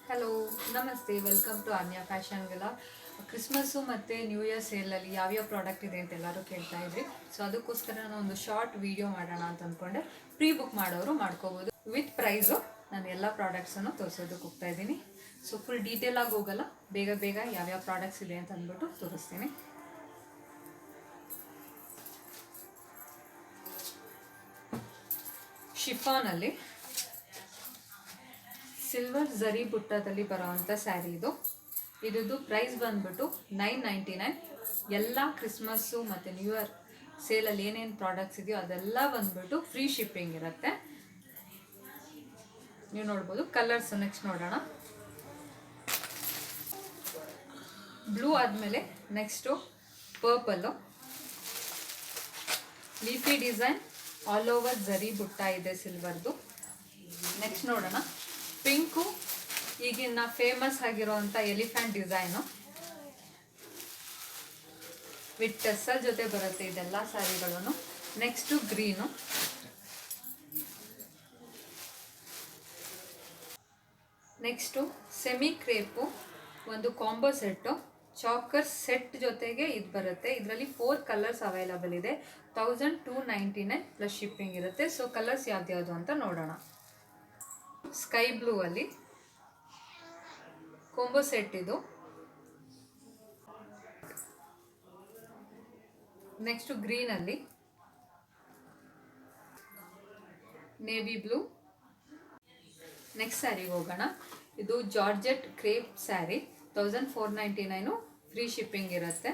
Hello, ನಮಸ್ತೆ. Welcome to ಅನ್ಯ ಫ್ಯಾಷನ್ಗೆಲ್ಲ. Christmas ಮತ್ತು ನ್ಯೂ ಇಯರ್ ಸೇಲಲ್ಲಿ ಯಾವ್ಯಾವ ಪ್ರಾಡಕ್ಟ್ ಇದೆ ಅಂತ ಎಲ್ಲರೂ ಕೇಳ್ತಾ ಇದ್ರಿ. ಸೊ ಅದಕ್ಕೋಸ್ಕರ ನಾನು ಒಂದು ಶಾರ್ಟ್ ವಿಡಿಯೋ ಮಾಡೋಣ ಅಂತ ಅಂದ್ಕೊಂಡೆ. ಪ್ರೀ ಬುಕ್ ಮಾಡೋರು ಮಾಡ್ಕೋಬೋದು. ವಿತ್ ಪ್ರೈಸು ನಾನು ಎಲ್ಲ ಪ್ರಾಡಕ್ಟ್ಸನ್ನು ತೋರಿಸೋದಕ್ಕೆ ಹೋಗ್ತಾ ಇದ್ದೀನಿ. ಸೊ ಫುಲ್ ಡೀಟೇಲಾಗಿ ಹೋಗಲ್ಲ, ಬೇಗ ಬೇಗ ಯಾವ್ಯಾವ ಪ್ರಾಡಕ್ಟ್ಸ್ ಇದೆ ಅಂತ ಅಂದ್ಬಿಟ್ಟು ತೋರಿಸ್ತೀನಿ. ಶಿಫಾನಲ್ಲಿ ಸಿಲ್ವರ್ ಝರಿ ಬುಟ್ಟದಲ್ಲಿ ಬರೋವಂಥ ಸ್ಯಾರಿ ಇದ್ದು ಪ್ರೈಸ್ ಬಂದ್ಬಿಟ್ಟು $9.99. ಎಲ್ಲ ಕ್ರಿಸ್ಮಸ್ಸು ಮತ್ತು ನ್ಯೂ ಇಯರ್ ಸೇಲಲ್ಲಿ ಏನೇನು ಪ್ರಾಡಕ್ಟ್ಸ್ ಇದೆಯೋ ಅದೆಲ್ಲ ಬಂದ್ಬಿಟ್ಟು ಫ್ರೀ ಶಿಪ್ಪಿಂಗ್ ಇರುತ್ತೆ. ನೀವು ನೋಡ್ಬೋದು. ಕಲರ್ಸ್ ನೆಕ್ಸ್ಟ್ ನೋಡೋಣ. ಬ್ಲೂ ಆದಮೇಲೆ next purple, leafy design, all over zari ಬುಟ್ಟ ಇದೆ ಸಿಲ್ವರ್ದು. ನೆಕ್ಸ್ಟ್ ನೋಡೋಣ. ಪಿಂಕು, ಈಗಿನ ಫೇಮಸ್ ಆಗಿರೋವಂಥ ಎಲಿಫೆಂಟ್ ಡಿಸೈನು ವಿತ್ ಟೆಸ್ಸಲ್ ಜೊತೆ ಬರುತ್ತೆ ಇದೆಲ್ಲ ಸ್ಯಾರಿಗಳು. Next green, next semi crepe, ಒಂದು ಕಾಂಬೋ ಸೆಟ್ಟು, ಚಾಕರ್ ಸೆಟ್ ಜೊತೆಗೆ ಇದು ಬರುತ್ತೆ. ಇದರಲ್ಲಿ 4 ಕಲರ್ಸ್ ಅವೈಲಬಲ್ ಇದೆ. 1299 ಪ್ಲಸ್ ಶಿಪ್ಪಿಂಗ್ ಇರುತ್ತೆ. ಸೊ ಕಲರ್ಸ್ ಯಾವ್ದು ಅಂತ ನೋಡೋಣ. ಸ್ಕೈ ಬ್ಲೂ ಅಲ್ಲಿ ಕಾಂಬೋ ಸೆಟ್ ಇದು. ನೆಕ್ಸ್ಟ್ ಗ್ರೀನ್ ಅಲ್ಲಿ ನೇವಿ ಬ್ಲೂ. ನೆಕ್ಸ್ಟ್ ಸ್ಯಾರಿಗೆ ಹೋಗೋಣ. ಇದು georgette crepe sari, 1499 free shipping ಇರುತ್ತೆ.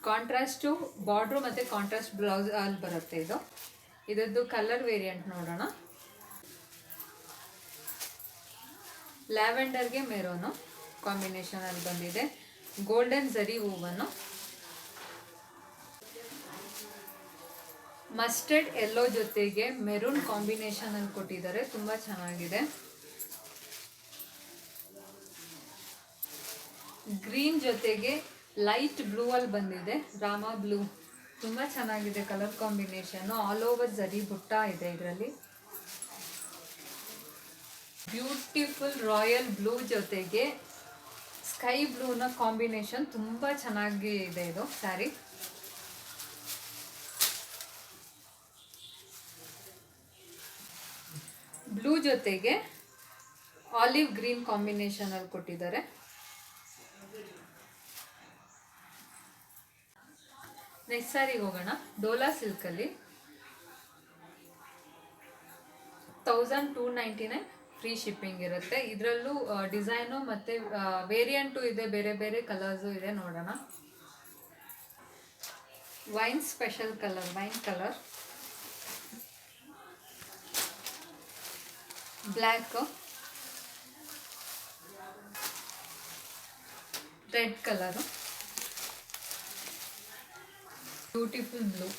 ಕಾಂಟ್ರಾಸ್ಟು ಬಾರ್ಡ್ರು ಮತ್ತು ಕಾಂಟ್ರಾಸ್ಟ್ ಬ್ಲೌಸ್ ಅಲ್ಲಿ ಬರುತ್ತೆ ಇದು. ಇದರದ್ದು ಕಲರ್ ವೇರಿಯಂಟ್ ನೋಡೋಣ. ಲ್ಯಾವೆಂಡರ್ಗೆ ಮೆರೋನು ಕಾಂಬಿನೇಷನ್ ಅಲ್ಲಿ ಬಂದಿದೆ. ಗೋಲ್ಡನ್ ಝರಿ ಹೂವನ್ನು, ಮಸ್ಟರ್ಡ್ ಯೆಲ್ಲೋ ಜೊತೆಗೆ ಮೆರೂನ್ ಕಾಂಬಿನೇಷನ್ ಅಲ್ಲಿ ಕೊಟ್ಟಿದ್ದಾರೆ. ತುಂಬ ಚೆನ್ನಾಗಿದೆ. ಗ್ರೀನ್ ಜೊತೆಗೆ ಲೈಟ್ ಬ್ಲೂ ಅಲ್ಲಿ ಬಂದಿದೆ, ರಾಮಾ ಬ್ಲೂ. ತುಂಬ ಚೆನ್ನಾಗಿದೆ colour combination. All over zari ಬುಟ್ಟ ಇದೆ ಇದರಲ್ಲಿ. ಬ್ಯೂಟಿಫುಲ್ ರಾಯಲ್ ಬ್ಲೂ ಜೊತೆಗೆ ಸ್ಕೈ ಬ್ಲೂನ ಕಾಂಬಿನೇಷನ್ ತುಂಬ ಚೆನ್ನಾಗಿ ಇದೆ ಇದು ಸ್ಯಾರಿ. ಬ್ಲೂ ಜೊತೆಗೆ ಆಲಿವ್ ಗ್ರೀನ್ ಕಾಂಬಿನೇಷನ್ ಅಲ್ಲಿ ಕೊಟ್ಟಿದ್ದಾರೆ. ನೆಕ್ಸ್ಟ್ ಸ್ಯಾರಿಗೆ ಹೋಗೋಣ. ಡೋಲಾ ಸಿಲ್ಕಲ್ಲಿ 1299 ಫ್ರೀ ಶಿಪ್ಪಿಂಗ್ ಇರುತ್ತೆ. ಇದರಲ್ಲೂ ಡಿಸೈನು ಮತ್ತು ವೇರಿಯಂಟು ಇದೆ, ಬೇರೆ ಬೇರೆ ಕಲರ್ಸು ಇದೆ. ನೋಡೋಣ. Wine special colour, wine colour, black, red colour, beautiful blue.